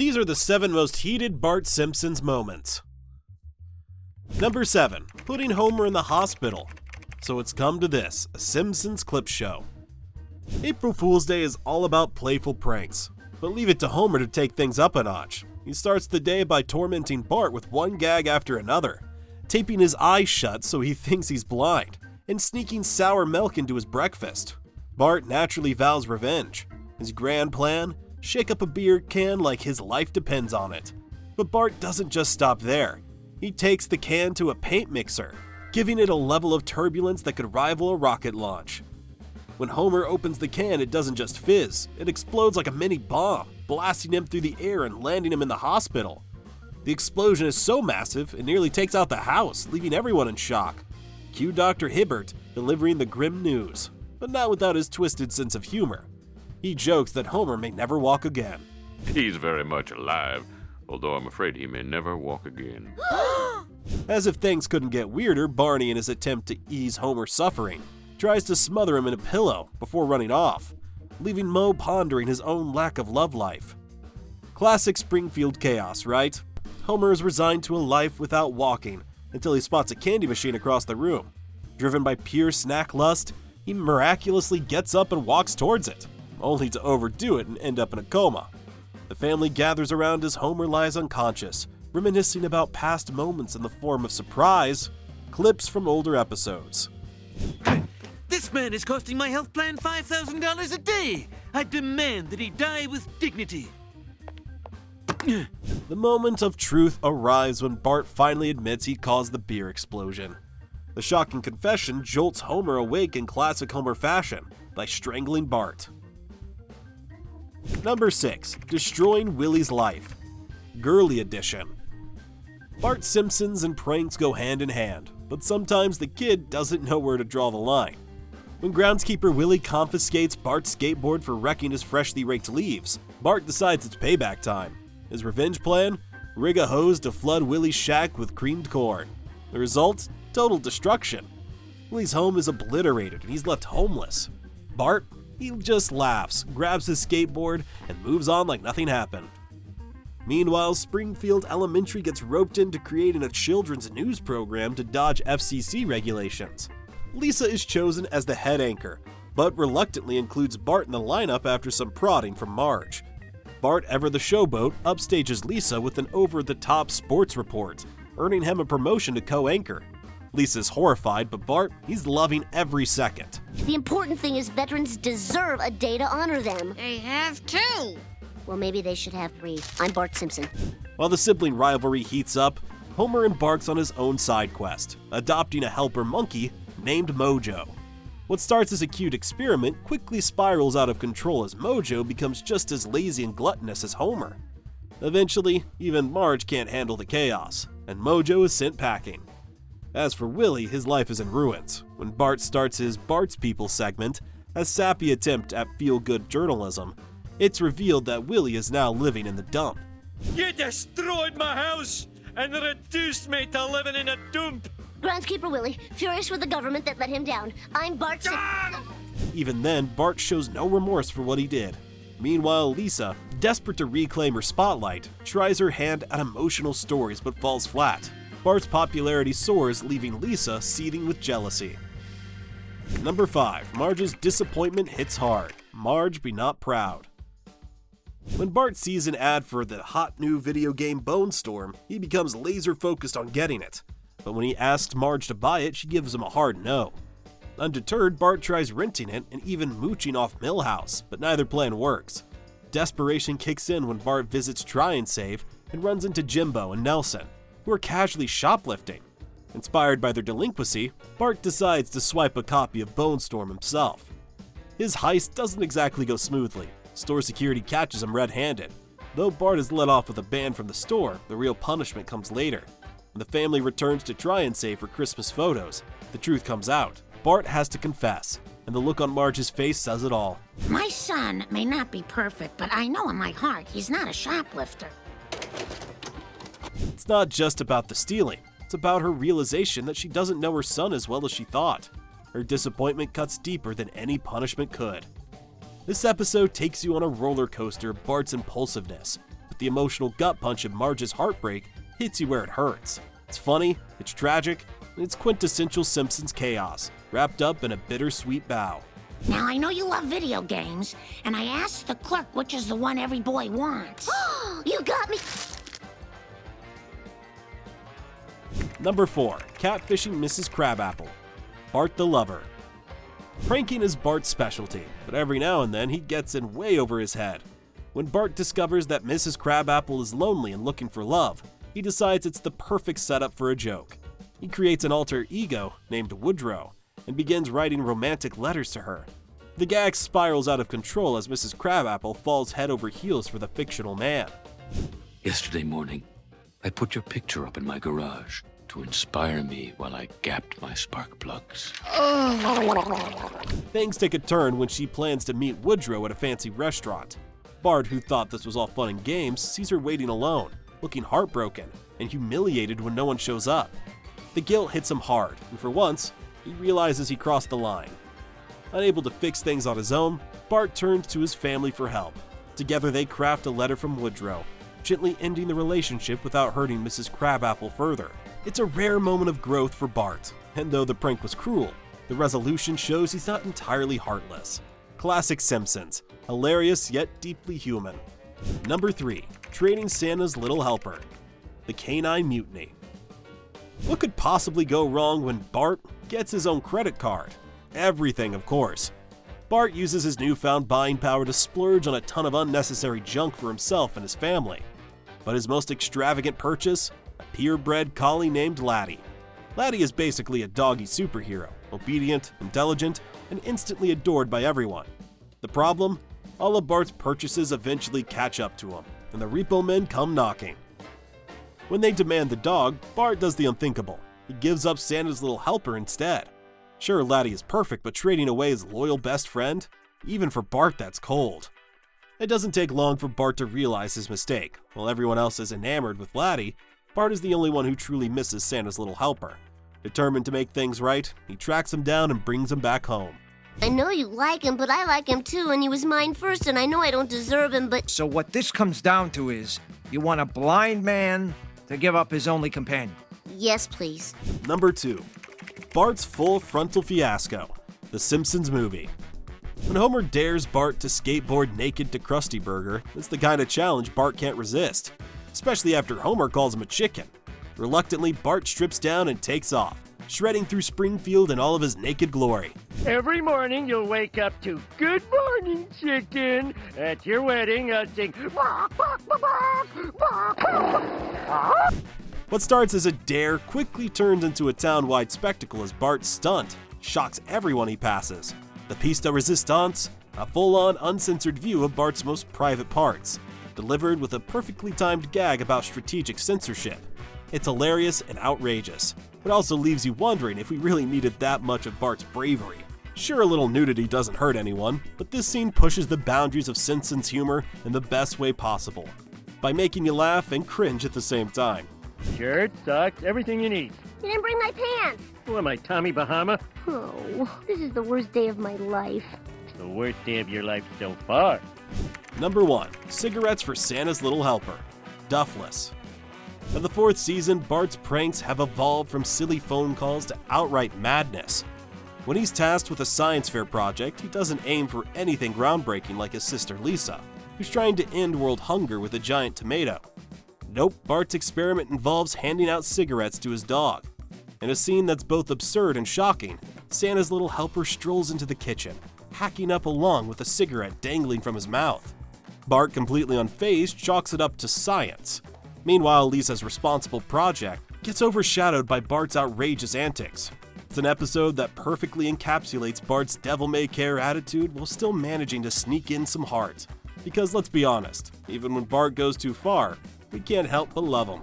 These are the 7 most heated Bart Simpsons moments. Number 7. Putting Homer in the hospital. So it's come to this, a Simpsons clip show. April Fool's Day is all about playful pranks, but leave it to Homer to take things up a notch. He starts the day by tormenting Bart with one gag after another, taping his eyes shut so he thinks he's blind, and sneaking sour milk into his breakfast. Bart naturally vows revenge. His grand plan? Shake up a beer can like his life depends on it. But Bart doesn't just stop there. He takes the can to a paint mixer, giving it a level of turbulence that could rival a rocket launch. When Homer opens the can, it doesn't just fizz, it explodes like a mini bomb, blasting him through the air and landing him in the hospital. The explosion is so massive, it nearly takes out the house, leaving everyone in shock. Cue Dr. Hibbert delivering the grim news, but not without his twisted sense of humor. He jokes that Homer may never walk again. He's very much alive, although I'm afraid he may never walk again. As if things couldn't get weirder, Barney, in his attempt to ease Homer's suffering, tries to smother him in a pillow before running off, leaving Moe pondering his own lack of love life. Classic Springfield chaos, right? Homer is resigned to a life without walking until he spots a candy machine across the room. Driven by pure snack lust, he miraculously gets up and walks towards it, only to overdo it and end up in a coma. The family gathers around as Homer lies unconscious, reminiscing about past moments in the form of surprise clips from older episodes. This man is costing my health plan $5,000 a day. I demand that he die with dignity. The moment of truth arrives when Bart finally admits he caused the beer explosion. The shocking confession jolts Homer awake in classic Homer fashion by strangling Bart. Number 6. Destroying Willie's life. Girly edition. Bart Simpsons and pranks go hand in hand, but sometimes the kid doesn't know where to draw the line. When groundskeeper Willie confiscates Bart's skateboard for wrecking his freshly raked leaves, Bart decides it's payback time. His revenge plan? Rig a hose to flood Willie's shack with creamed corn. The result? Total destruction. Willie's home is obliterated and he's left homeless. Bart? He just laughs, grabs his skateboard, and moves on like nothing happened. Meanwhile, Springfield Elementary gets roped into creating a children's news program to dodge FCC regulations. Lisa is chosen as the head anchor, but reluctantly includes Bart in the lineup after some prodding from Marge. Bart, ever the showboat, upstages Lisa with an over-the-top sports report, earning him a promotion to co-anchor. Lisa's horrified, but Bart, he's loving every second. The important thing is veterans deserve a day to honor them. They have two. Well, maybe they should have 3. I'm Bart Simpson. While the sibling rivalry heats up, Homer embarks on his own side quest, adopting a helper monkey named Mojo. What starts as a cute experiment quickly spirals out of control as Mojo becomes just as lazy and gluttonous as Homer. Eventually, even Marge can't handle the chaos, and Mojo is sent packing. As for Willie, his life is in ruins. When Bart starts his Bart's People segment, a sappy attempt at feel-good journalism, it's revealed that Willie is now living in the dump. You destroyed my house and reduced me to living in a dump. Groundskeeper Willie, furious with the government that let him down. I'm Bart Simpson. Even then, Bart shows no remorse for what he did. Meanwhile, Lisa, desperate to reclaim her spotlight, tries her hand at emotional stories but falls flat. Bart's popularity soars, leaving Lisa seething with jealousy. Number 5. Marge's disappointment hits hard. Marge be not proud. When Bart sees an ad for the hot new video game Bone Storm, he becomes laser focused on getting it. But when he asks Marge to buy it, she gives him a hard no. Undeterred, Bart tries renting it and even mooching off Milhouse, but neither plan works. Desperation kicks in when Bart visits Try and Save and runs into Jimbo and Nelson, who are casually shoplifting. Inspired by their delinquency, Bart decides to swipe a copy of Bone Storm himself. His heist doesn't exactly go smoothly. Store security catches him red-handed. Though Bart is let off with a ban from the store, the real punishment comes later. When the family returns to Try and Save for Christmas photos, the truth comes out. Bart has to confess, and the look on Marge's face says it all. My son may not be perfect, but I know in my heart he's not a shoplifter. It's not just about the stealing. It's about her realization that she doesn't know her son as well as she thought. Her disappointment cuts deeper than any punishment could. This episode takes you on a roller coaster of Bart's impulsiveness, the emotional gut punch of Marge's heartbreak hits you where it hurts. It's funny, it's tragic, and it's quintessential Simpsons chaos, wrapped up in a bittersweet bow. Now, I know you love video games, and I asked the clerk which is the one every boy wants. You got me! Number 4. Catfishing Mrs. Crabapple. Bart the Lover. Pranking is Bart's specialty, but every now and then he gets in way over his head. When Bart discovers that Mrs. Crabapple is lonely and looking for love, he decides it's the perfect setup for a joke. He creates an alter ego named Woodrow and begins writing romantic letters to her. The gag spirals out of control as Mrs. Crabapple falls head over heels for the fictional man. Yesterday morning, I put your picture up in my garage to inspire me while I gapped my spark plugs. Things take a turn when she plans to meet Woodrow at a fancy restaurant. Bart, who thought this was all fun and games, sees her waiting alone, looking heartbroken and humiliated when no one shows up. The guilt hits him hard, and for once, he realizes he crossed the line. Unable to fix things on his own, Bart turns to his family for help. Together they craft a letter from Woodrow, gently ending the relationship without hurting Mrs. Crabapple further. It's a rare moment of growth for Bart, and though the prank was cruel, the resolution shows he's not entirely heartless. Classic Simpsons, hilarious yet deeply human. Number 3. Training Santa's Little Helper. The Canine Mutiny. What could possibly go wrong when Bart gets his own credit card? Everything, of course. Bart uses his newfound buying power to splurge on a ton of unnecessary junk for himself and his family. But his most extravagant purchase? A purebred collie named Laddie. Laddie is basically a doggy superhero, obedient, intelligent, and instantly adored by everyone. The problem? All of Bart's purchases eventually catch up to him, and the repo men come knocking. When they demand the dog, Bart does the unthinkable. He gives up Santa's little helper instead. Sure, Laddie is perfect, but trading away his loyal best friend? Even for Bart, that's cold. It doesn't take long for Bart to realize his mistake. While everyone else is enamored with Laddie, Bart is the only one who truly misses Santa's little helper. Determined to make things right, he tracks him down and brings him back home. I know you like him, but I like him too, and he was mine first, and I know I don't deserve him, but... So what this comes down to is, you want a blind man to give up his only companion. Yes, please. Number 2. Bart's Full Frontal Fiasco. The Simpsons Movie. When Homer dares Bart to skateboard naked to Krusty Burger, it's the kind of challenge Bart can't resist, especially after Homer calls him a chicken. Reluctantly, Bart strips down and takes off, shredding through Springfield in all of his naked glory. Every morning you'll wake up to "Good morning, chicken." At your wedding, I'll sing "Bark, bark, bark, bark, bark." What starts as a dare quickly turns into a town-wide spectacle as Bart's stunt shocks everyone he passes. The piece de resistance, a full-on uncensored view of Bart's most private parts, delivered with a perfectly timed gag about strategic censorship. It's hilarious and outrageous, but also leaves you wondering if we really needed that much of Bart's bravery. Sure, a little nudity doesn't hurt anyone, but this scene pushes the boundaries of Simpsons humor in the best way possible, by making you laugh and cringe at the same time. Shirt, socks, everything you need. You didn't bring my pants! Who am I, Tommy Bahama? Oh, this is the worst day of my life. It's the worst day of your life so far. Number 1. Cigarettes for Santa's Little Helper. Duffless. In the 4th season, Bart's pranks have evolved from silly phone calls to outright madness. When he's tasked with a science fair project, he doesn't aim for anything groundbreaking like his sister Lisa, who's trying to end world hunger with a giant tomato. Nope, Bart's experiment involves handing out cigarettes to his dog. In a scene that's both absurd and shocking, Santa's little helper strolls into the kitchen, hacking up a lung with a cigarette dangling from his mouth. Bart, completely unfazed, chalks it up to science. Meanwhile, Lisa's responsible project gets overshadowed by Bart's outrageous antics. It's an episode that perfectly encapsulates Bart's devil-may-care attitude while still managing to sneak in some heart. Because let's be honest, even when Bart goes too far, we can't help but love him.